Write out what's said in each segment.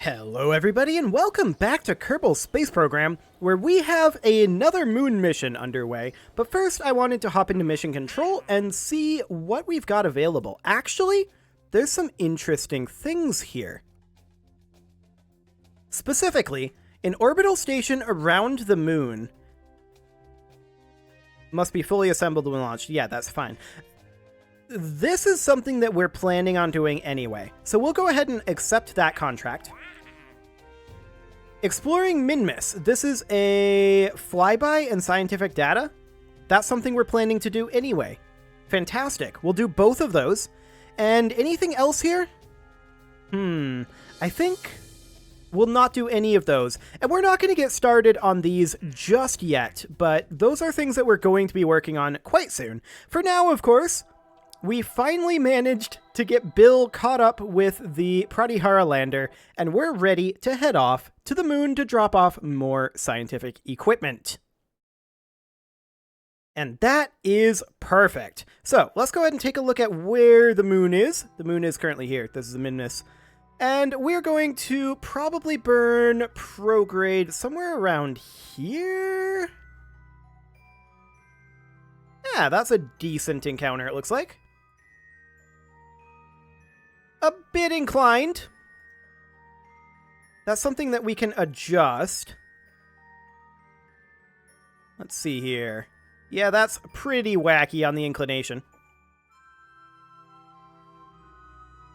Hello everybody and welcome back to Kerbal Space Program, where we have another moon mission underway. But first I wanted to hop into mission control and see what we've got available. Actually, there's some interesting things here. Specifically, an orbital station around the moon must be fully assembled when launched. Yeah, that's fine. This is something that we're planning on doing anyway, so we'll go ahead and accept that contract. Exploring Minmus. This is a flyby and scientific data. That's something we're planning to do anyway. Fantastic. We'll do both of those. And anything else here? I think we'll not do any of those. And we're not going to get started on these just yet, but those are things that we're going to be working on quite soon. For now, of course, we finally managed to get Bill caught up with the Pratihara lander, and we're ready to head off to the moon to drop off more scientific equipment. And that is perfect. So let's go ahead and take a look at where the moon is. The moon is currently here. This is the Minmus. And we're going to probably burn prograde somewhere around here. Yeah, that's a decent encounter, it looks like. A bit inclined. That's something that we can adjust. Let's see here. Yeah, that's pretty wacky on the inclination.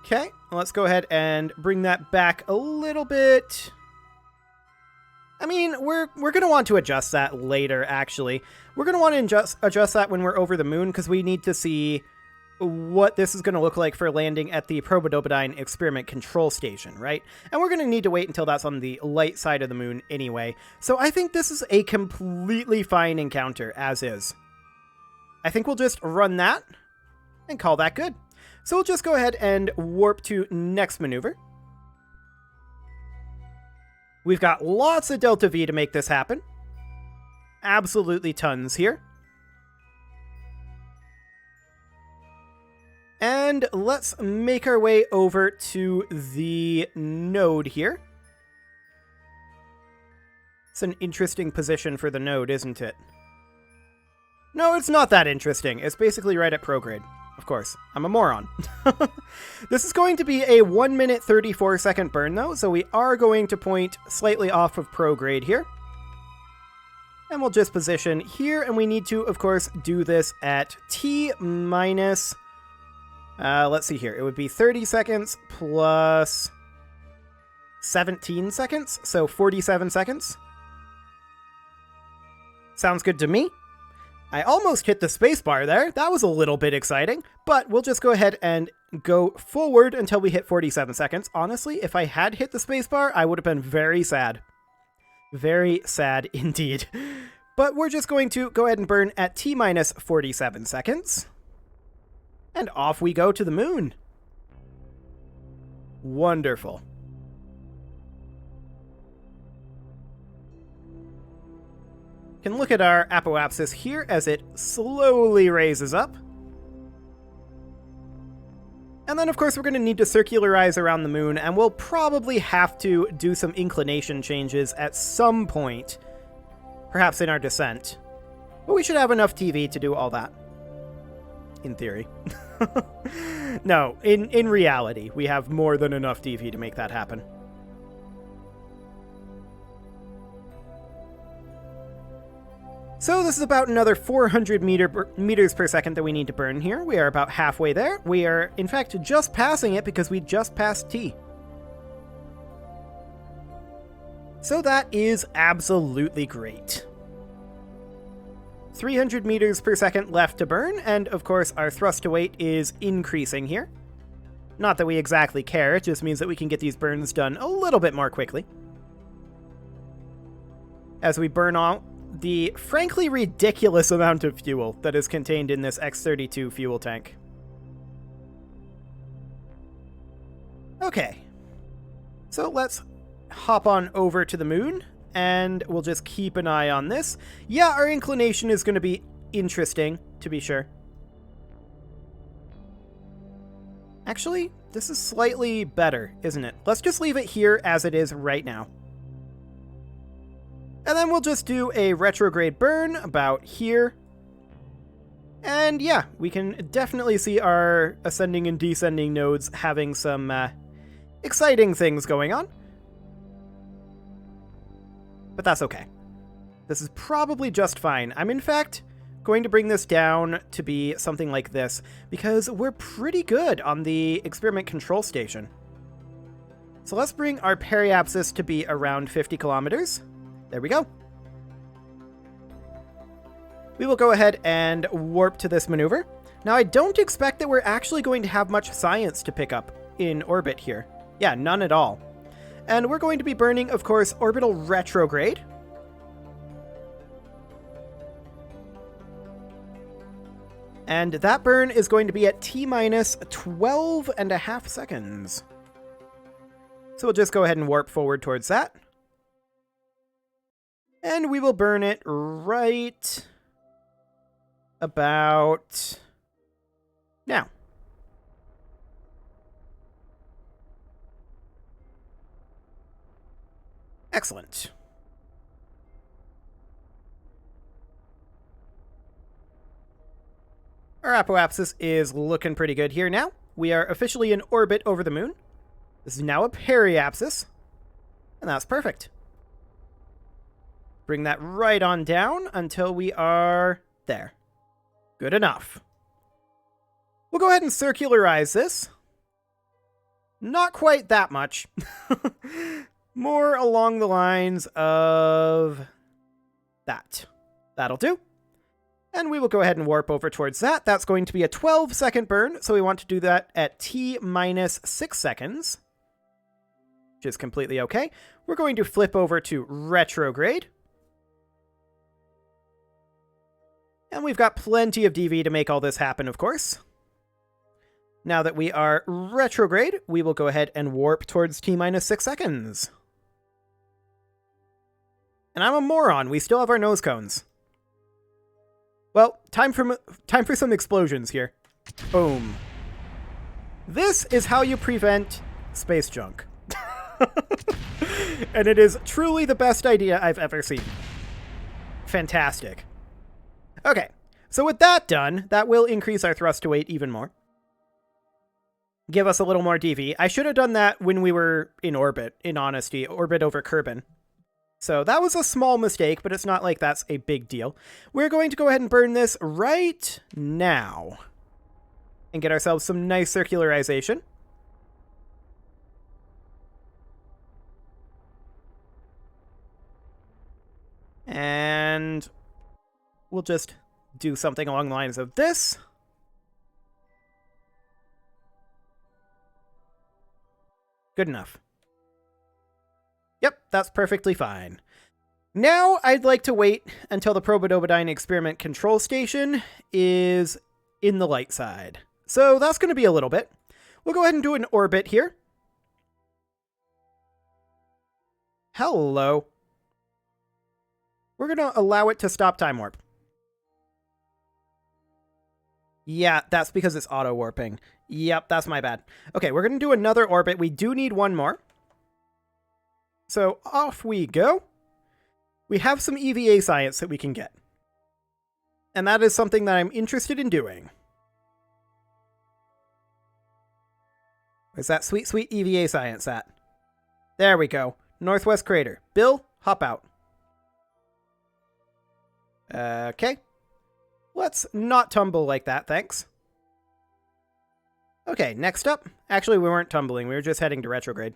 Okay, let's go ahead and bring that back a little bit. I mean, we're going to want to adjust that later, actually. We're going to want to adjust that when we're over the moon, because we need to see what this is going to look like for landing at the Probodobodine Experiment Control Station, right? And we're going to need to wait until that's on the light side of the moon anyway. So I think this is a completely fine encounter, as is. I think we'll just run that and call that good. So we'll just go ahead and warp to next maneuver. We've got lots of Delta V to make this happen. Absolutely tons here. And let's make our way over to the node here. It's an interesting position for the node, isn't it? No, it's not that interesting. It's basically right at prograde. Of course, I'm a moron. This is going to be a 1 minute 34 second burn though, so we are going to point slightly off of prograde here. And we'll just position here, and we need to, of course, do this at T minus... let's see here. It would be 30 seconds plus 17 seconds, so 47 seconds. Sounds good to me. I almost hit the spacebar there. That was a little bit exciting, but we'll just go ahead and go forward until we hit 47 seconds. Honestly, if I had hit the spacebar, I would have been very sad. Very sad indeed. But we're just going to go ahead and burn at T minus 47 seconds. And off we go to the moon. Wonderful. Can look at our apoapsis here as it slowly raises up. And then, of course, we're going to need to circularize around the moon, and we'll probably have to do some inclination changes at some point, perhaps in our descent. But we should have enough TV to do all that. In theory. No, in reality, we have more than enough TV to make that happen. So this is about another 400 meters per second that we need to burn here. We are about halfway there. We are, in fact, just passing it because we just passed T. So that is absolutely great. 300 meters per second left to burn, and of course our thrust to weight is increasing here. Not that we exactly care, it just means that we can get these burns done a little bit more quickly. As we burn out the frankly ridiculous amount of fuel that is contained in this X-32 fuel tank. Okay, so let's hop on over to the moon. And we'll just keep an eye on this. Yeah, our inclination is going to be interesting, to be sure. Actually, this is slightly better, isn't it? Let's just leave it here as it is right now. And then we'll just do a retrograde burn about here. And yeah, we can definitely see our ascending and descending nodes having some exciting things going on. But that's okay. This is probably just fine. I'm in fact going to bring this down to be something like this, because we're pretty good on the experiment control station. So let's bring our periapsis to be around 50 kilometers. There we go. We will go ahead and warp to this maneuver. Now, I don't expect that we're actually going to have much science to pick up in orbit here. Yeah, none at all. And we're going to be burning, of course, orbital retrograde. And that burn is going to be at T-minus 12.5 seconds. So we'll just go ahead and warp forward towards that. And we will burn it right about now. Excellent. Our apoapsis is looking pretty good here now. We are officially in orbit over the moon. This is now a periapsis, and that's perfect. Bring that right on down until we are there. Good enough. We'll go ahead and circularize this. Not quite that much. More along the lines of that. That'll do. And we will go ahead and warp over towards that. That's going to be a 12-second burn, so we want to do that at T-minus 6 seconds, which is completely okay. We're going to flip over to retrograde. And we've got plenty of DV to make all this happen, of course. Now that we are retrograde, we will go ahead and warp towards T-minus 6 seconds. And I'm a moron. We still have our nose cones. Well, time for some explosions here. Boom. This is how you prevent space junk. And it is truly the best idea I've ever seen. Fantastic. Okay, so with that done, that will increase our thrust to weight even more. Give us a little more DV. I should have done that when we were in orbit, in honesty, orbit over Kerbal. So that was a small mistake, but it's not like that's a big deal. We're going to go ahead and burn this right now. And get ourselves some nice circularization. And we'll just do something along the lines of this. Good enough. Yep, that's perfectly fine. Now I'd like to wait until the Probodobodyne experiment control station is in the light side. So that's going to be a little bit. We'll go ahead and do an orbit here. Hello. We're going to allow it to stop time warp. Yeah, that's because it's auto-warping. Yep, that's my bad. Okay, we're going to do another orbit. We do need one more. So off we go. We have some EVA science that we can get. And that is something that I'm interested in doing. Where's that sweet, sweet EVA science at? There we go. Northwest crater. Bill, hop out. Okay. Let's not tumble like that, thanks. Okay, next up. Actually, we weren't tumbling. We were just heading to retrograde.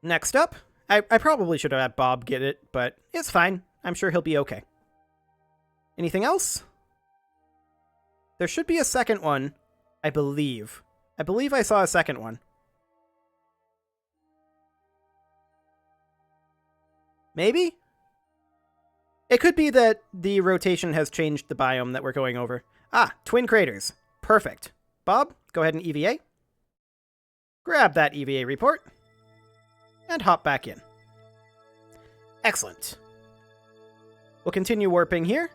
Next up. I probably should have had Bob get it, but it's fine. I'm sure he'll be okay. Anything else? There should be a second one, I believe. I believe I saw a second one. Maybe? It could be that the rotation has changed the biome that we're going over. Ah, twin craters. Perfect. Bob, go ahead and EVA. Grab that EVA report. And hop back in. Excellent. We'll continue warping here.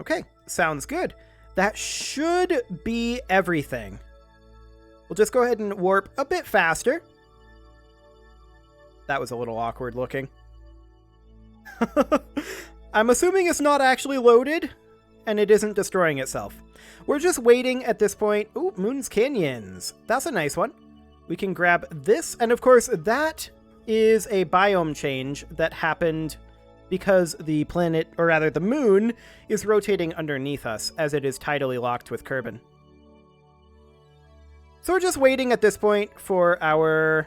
Okay, sounds good. That should be everything. We'll just go ahead and warp a bit faster. That was a little awkward looking. I'm assuming it's not actually loaded, and it isn't destroying itself. We're just waiting at this point. Ooh, Moon's Canyons. That's a nice one. We can grab this, and of course, that is a biome change that happened because the planet, or rather the moon, is rotating underneath us as it is tidally locked with Kerbal. So we're just waiting at this point for our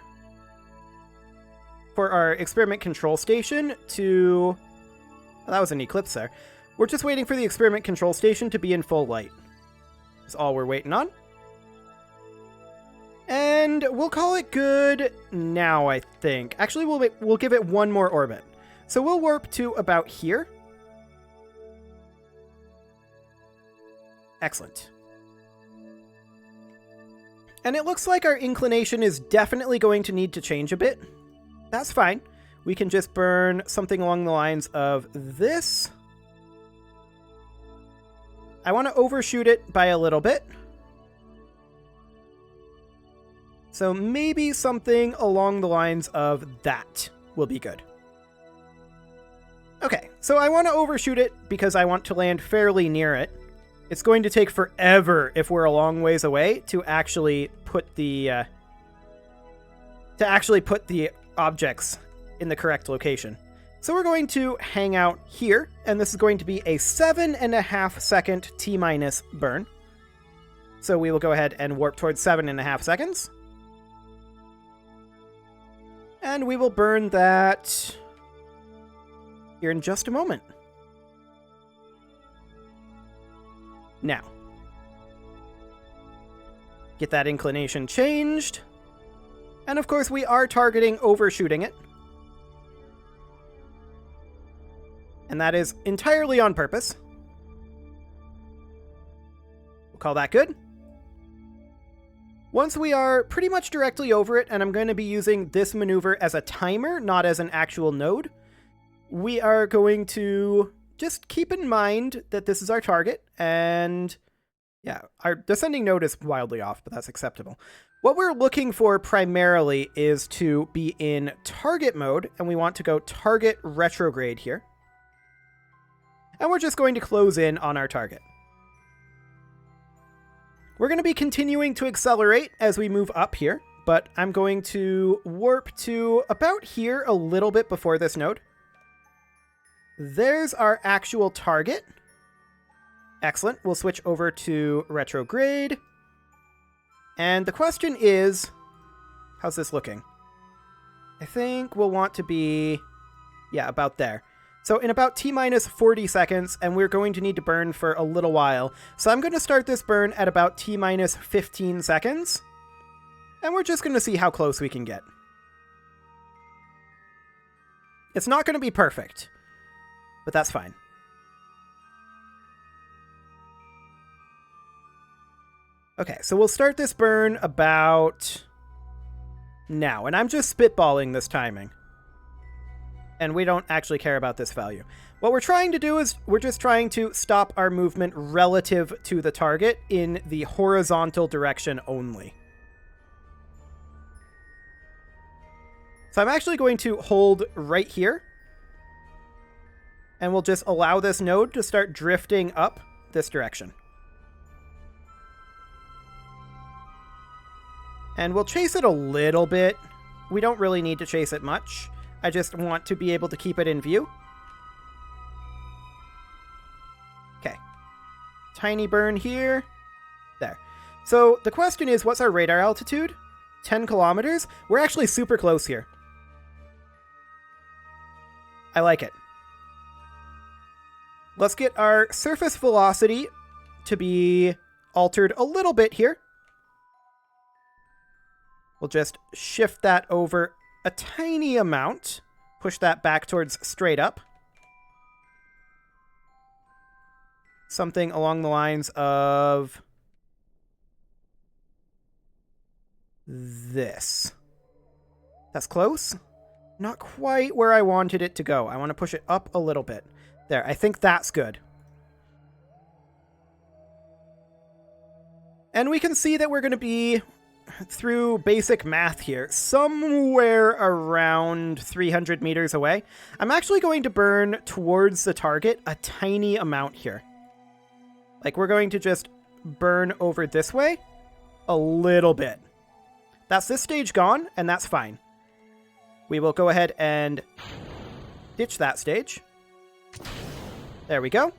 experiment control station to... Well, that was an eclipse there. We're just waiting for the experiment control station to be in full light. That's all we're waiting on. And we'll call it good now, I think. Actually, we'll give it one more orbit. So we'll warp to about here. Excellent. And it looks like our inclination is definitely going to need to change a bit. That's fine. We can just burn something along the lines of this. I want to overshoot it by a little bit. So maybe something along the lines of that will be good. Okay, so I want to overshoot it because I want to land fairly near it. It's going to take forever if we're a long ways away to actually put the objects in the correct location. So we're going to hang out here, and this is going to be a 7.5 second T- burn. So we will go ahead and warp towards 7.5 seconds. And we will burn that here in just a moment. Now, get that inclination changed. And of course, we are targeting overshooting it. And that is entirely on purpose. We'll call that good. Once we are pretty much directly over it, and I'm going to be using this maneuver as a timer, not as an actual node, we are going to just keep in mind that this is our target, and yeah, our descending node is wildly off, but that's acceptable. What we're looking for primarily is to be in target mode, and we want to go target retrograde here. And we're just going to close in on our target. We're going to be continuing to accelerate as we move up here, but I'm going to warp to about here a little bit before this node. There's our actual target. Excellent. We'll switch over to retrograde. And the question is, how's this looking? I think we'll want to be, yeah, about there. So in about T-40 seconds, and we're going to need to burn for a little while. So I'm going to start this burn at about T-15 seconds. And we're just going to see how close we can get. It's not going to be perfect, but that's fine. Okay, so we'll start this burn about now. And I'm just spitballing this timing. And we don't actually care about this value. What we're trying to do is we're just trying to stop our movement relative to the target in the horizontal direction only. So I'm actually going to hold right here. And we'll just allow this node to start drifting up this direction. And we'll chase it a little bit. We don't really need to chase it much. I just want to be able to keep it in view. Okay. Tiny burn here. There. So the question is, what's our radar altitude? 10 kilometers? We're actually super close here. I like it. Let's get our surface velocity to be altered a little bit here. We'll just shift that over a tiny amount. Push that back towards straight up. Something along the lines of this. That's close. Not quite where I wanted it to go. I want to push it up a little bit. There, I think that's good. And we can see that we're going to be, through basic math here, somewhere around 300 meters away. I'm actually going to burn towards the target a tiny amount here. Like, we're going to just burn over this way a little bit. That's this stage gone, and that's fine. We will go ahead and ditch that stage. There we go.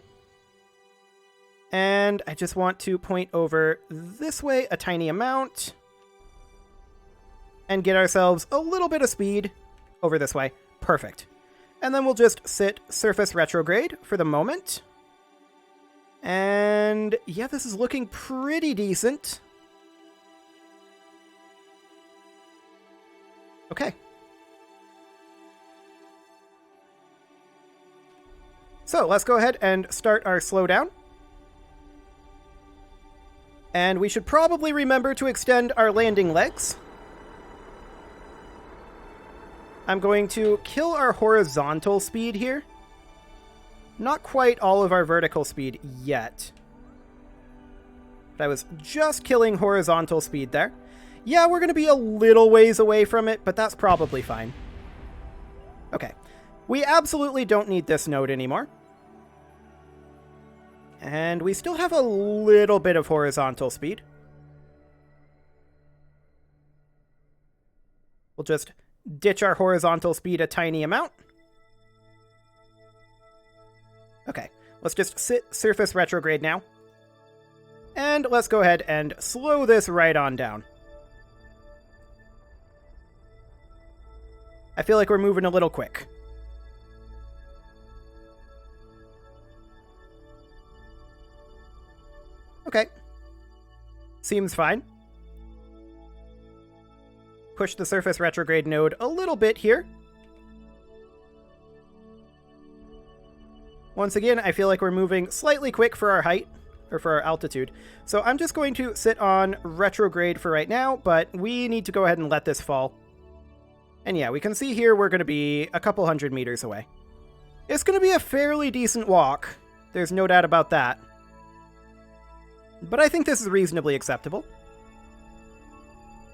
And I just want to point over this way a tiny amount and get ourselves a little bit of speed over this way. Perfect. And then we'll just sit surface retrograde for the moment. And yeah, this is looking pretty decent. Okay. So let's go ahead and start our slowdown. And we should probably remember to extend our landing legs. I'm going to kill our horizontal speed here. Not quite all of our vertical speed yet. But I was just killing horizontal speed there. Yeah, we're going to be a little ways away from it, but that's probably fine. Okay. We absolutely don't need this node anymore. And we still have a little bit of horizontal speed. We'll just ditch our horizontal speed a tiny amount. Okay, let's just sit surface retrograde now. And let's go ahead and slow this right on down. I feel like we're moving a little quick. Okay. Seems fine. Push the surface retrograde node a little bit here. Once again, I feel like we're moving slightly quick for our height, or for our altitude. So I'm just going to sit on retrograde for right now, but we need to go ahead and let this fall. And yeah, we can see here we're going to be a couple hundred meters away. It's going to be a fairly decent walk. There's no doubt about that. But I think this is reasonably acceptable.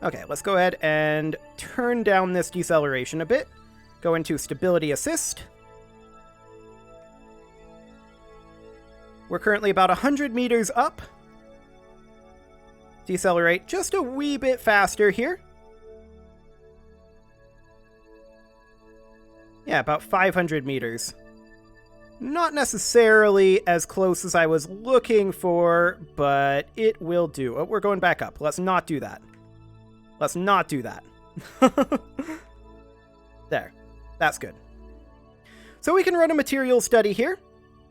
Okay, let's go ahead and turn down this deceleration a bit. Go into stability assist. We're currently about 100 meters up. Decelerate just a wee bit faster here. Yeah, about 500 meters. Not necessarily as close as I was looking for, but it will do. Oh, we're going back up. Let's not do that. Let's not do that. There. That's good. So we can run a material study here.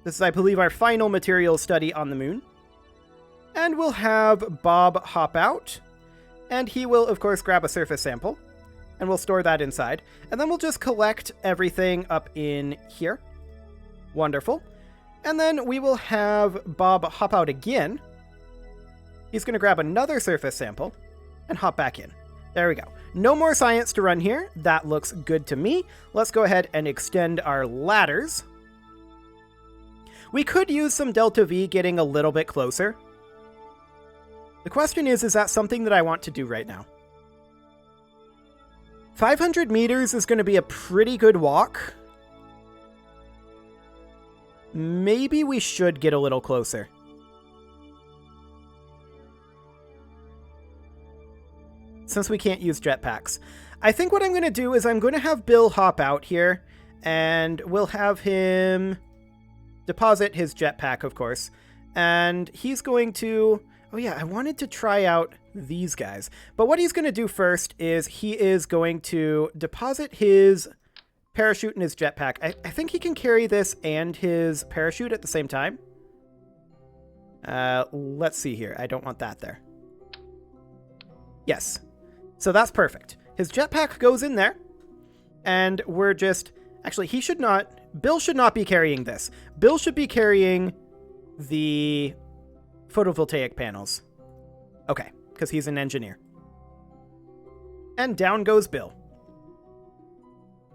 This is, I believe, our final material study on the moon. And we'll have Bob hop out. And he will, of course, grab a surface sample. And we'll store that inside. And then we'll just collect everything up in here. Wonderful. And then we will have Bob hop out again. He's going to grab another surface sample and hop back in. There we go. No more science to run here. That looks good to me. Let's go ahead and extend our ladders. We could use some Delta V getting a little bit closer. The question is that something that I want to do right now? 500 meters is going to be a pretty good walk. Maybe we should get a little closer. Since we can't use jetpacks. I think what I'm going to do is I'm going to have Bill hop out here, and we'll have him deposit his jetpack, of course. And he's going to... Oh yeah, I wanted to try out these guys. But what he's going to do first is he is going to deposit his parachute and his jetpack. I think he can carry this and his parachute at the same time. Let's see here. I don't want that there. Yes. So that's perfect. His jetpack goes in there. And we're just... Actually, he should not... Bill should not be carrying this. Bill should be carrying the photovoltaic panels. Okay, because he's an engineer. And down goes Bill.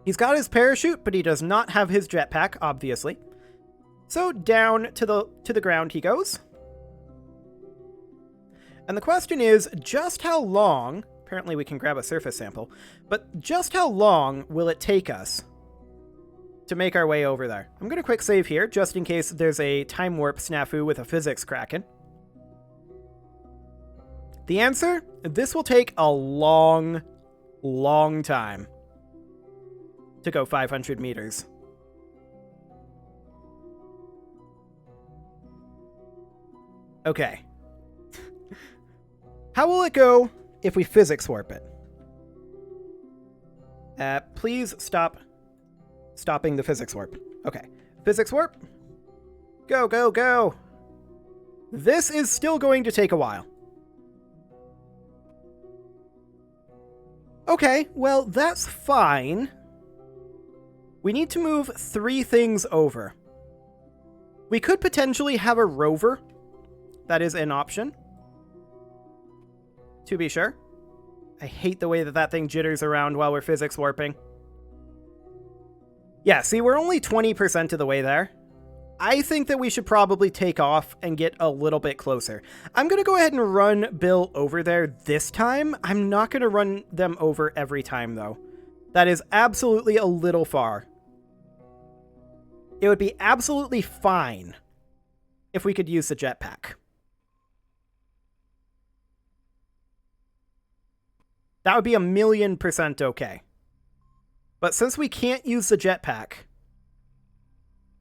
He's got his parachute, but he does not have his jetpack, obviously. So down to the ground he goes. And the question is, just how long, apparently we can grab a surface sample, but just how long will it take us to make our way over there? I'm going to quick save here, just in case there's a time warp snafu with a physics kraken. The answer? This will take a long, long time to go 500 meters. Okay. How will it go if we physics warp it? Please stop stopping the physics warp. Okay. Physics warp. Go, go, go. This is still going to take a while. Okay, well, that's fine. We need to move 3 things over. We could potentially have a rover. That is an option. To be sure. I hate the way that that thing jitters around while we're physics warping. Yeah, see, we're only 20% of the way there. I think that we should probably take off and get a little bit closer. I'm going to go ahead and run Bill over there this time. I'm not going to run them over every time, though. That is absolutely a little far. It would be absolutely fine if we could use the jetpack. That would be 1,000,000% okay. But since we can't use the jetpack,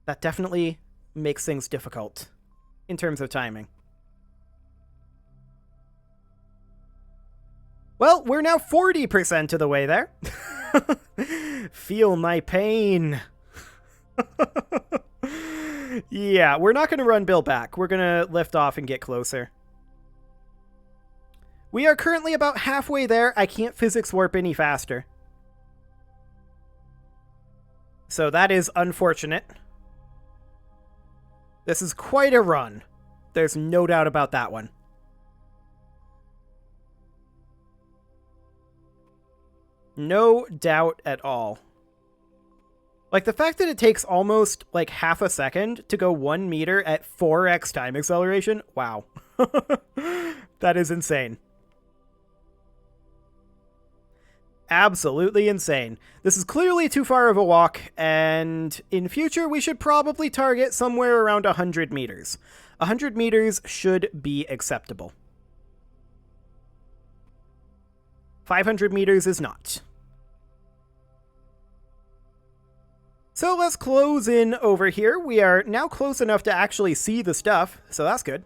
that definitely makes things difficult in terms of timing. Well, we're now 40% of the way there. Feel my pain. Yeah, we're not going to run Bill back. We're going to lift off and get closer. We are currently about halfway there. I can't physics warp any faster. So that is unfortunate. This is quite a run. There's no doubt about that one. No doubt at all. Like, the fact that it takes almost, like, half a second to go 1 meter at 4x time acceleration, wow. That is insane. Absolutely insane. This is clearly too far of a walk, and in future we should probably target somewhere around 100 meters. 100 meters should be acceptable. 500 meters is not. So let's close in over here. We are now close enough to actually see the stuff, so that's good.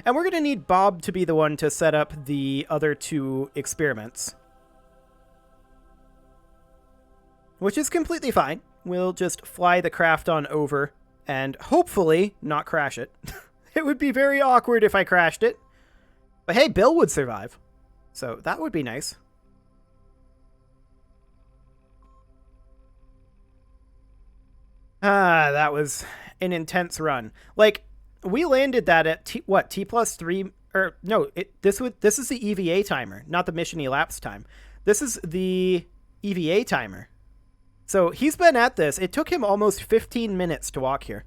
And we're going to need Bob to be the one to set up the other 2 experiments. Which is completely fine. We'll just fly the craft on over and hopefully not crash it. It would be very awkward if I crashed it. But hey, Bill would survive. So that would be nice. Ah, that was an intense run. Like, we landed that at T+3, or no, this is the EVA timer, not the mission elapsed time. This is the EVA timer. So he's been at this. It took him almost 15 minutes to walk here.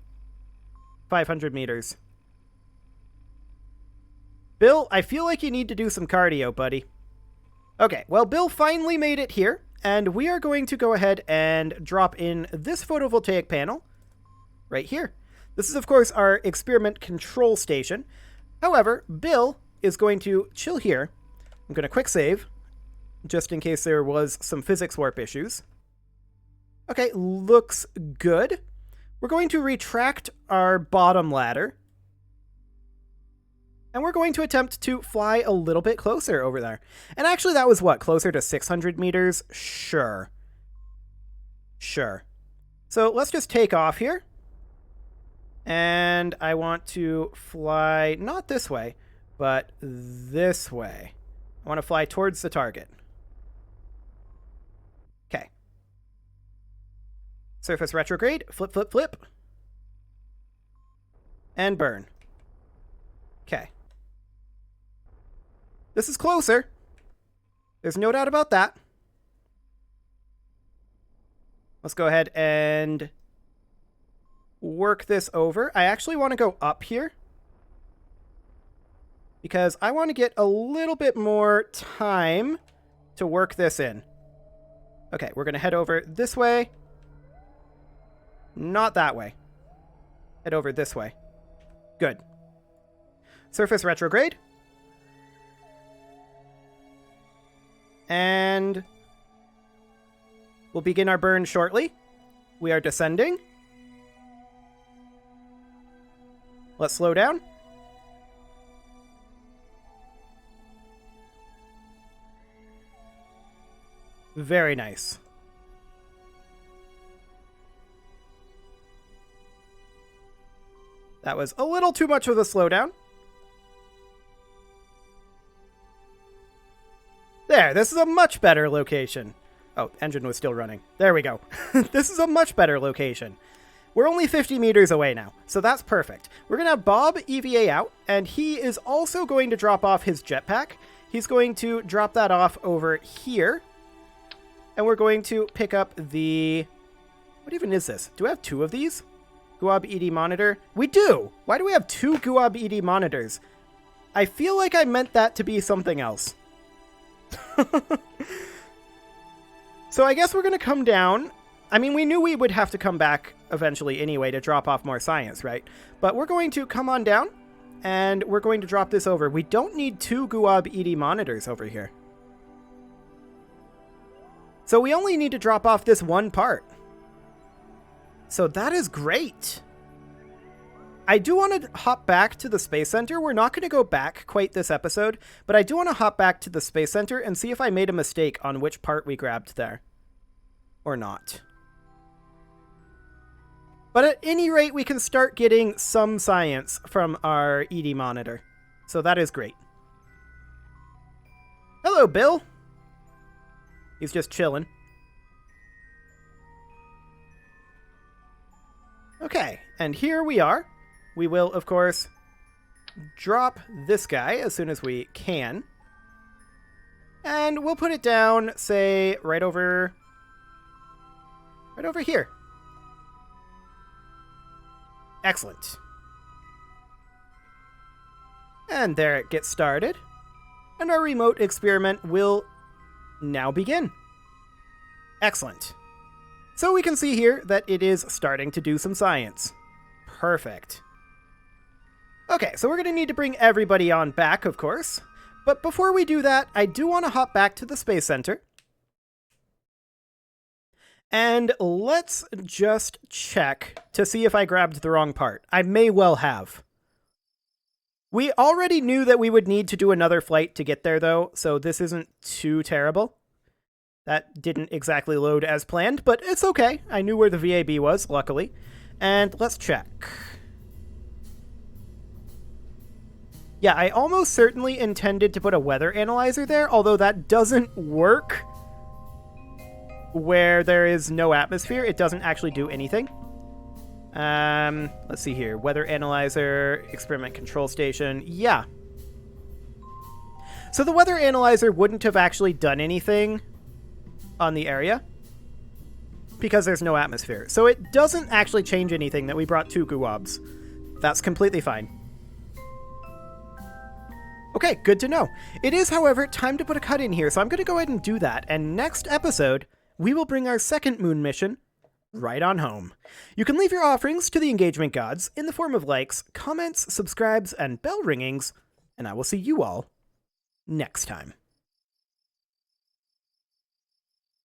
500 meters. Bill, I feel like you need to do some cardio, buddy. Okay, well, Bill finally made it here, and we are going to go ahead and drop in this photovoltaic panel right here. This is, of course, our experiment control station. However, Bill is going to chill here. I'm going to quick save, just in case there was some physics warp issues. Okay, looks good. We're going to retract our bottom ladder. And we're going to attempt to fly a little bit closer over there. And actually, that was what? Closer to 600 meters? Sure. Sure. So let's just take off here. And I want to fly, not this way, but this way. I want to fly towards the target. Okay. Surface retrograde, flip, flip, flip. And burn. Okay. This is closer. There's no doubt about that. Let's go ahead and work this over. I actually want to go up here. because I want to get a little bit more time to work this in. Okay, we're going to head over this way. Not that way. Head over this way. Good. Surface retrograde. And we'll begin our burn shortly. We are descending. Let's slow down. Very nice. That was a little too much of a slowdown. There, this is a much better location. Oh, engine was still running. There we go. This is a much better location. We're only 50 meters away now, so that's perfect. We're going to have Bob EVA out, and he is also going to drop off his jetpack. He's going to drop that off over here. And we're going to pick up the... What even is this? Do I have two of these? Guab ED monitor? We do! Why do we have two Guab ED monitors? I feel like I meant that to be something else. So I guess we're going to come down. I mean, we knew we would have to come back eventually anyway to drop off more science, right? But we're going to come on down, and we're going to drop this over. We don't need two Guab ED monitors over here. So we only need to drop off this one part. So that is great. I do want to hop back to the Space Center. We're not going to go back quite this episode, but I do want to hop back to the Space Center and see if I made a mistake on which part we grabbed there. Or not. But at any rate, we can start getting some science from our ED monitor. So that is great. Hello, Bill. He's just chilling. Okay, and here we are. We will, of course, drop this guy as soon as we can. And we'll put it down, say, right over here. Excellent. And there it gets started. And our remote experiment will now begin. Excellent. So we can see here that it is starting to do some science. Perfect. Okay, so we're going to need to bring everybody on back, of course. But before we do that, I do want to hop back to the Space Center. And let's just check to see if I grabbed the wrong part. I may well have. We already knew that we would need to do another flight to get there, though, so this isn't too terrible. That didn't exactly load as planned, but it's okay. I knew where the VAB was, luckily. And let's check. Yeah, I almost certainly intended to put a weather analyzer there, although that doesn't work where there is no atmosphere. It doesn't actually do anything. Let's see here. Weather analyzer, experiment control station. Yeah. So the weather analyzer wouldn't have actually done anything on the area because there's no atmosphere. So it doesn't actually change anything that we brought two Guabs. That's completely fine. Okay, good to know. It is, however, time to put a cut in here, so I'm going to go ahead and do that. And next episode, we will bring our second moon mission right on home. You can leave your offerings to the engagement gods in the form of likes, comments, subscribes, and bell ringings, and I will see you all next time.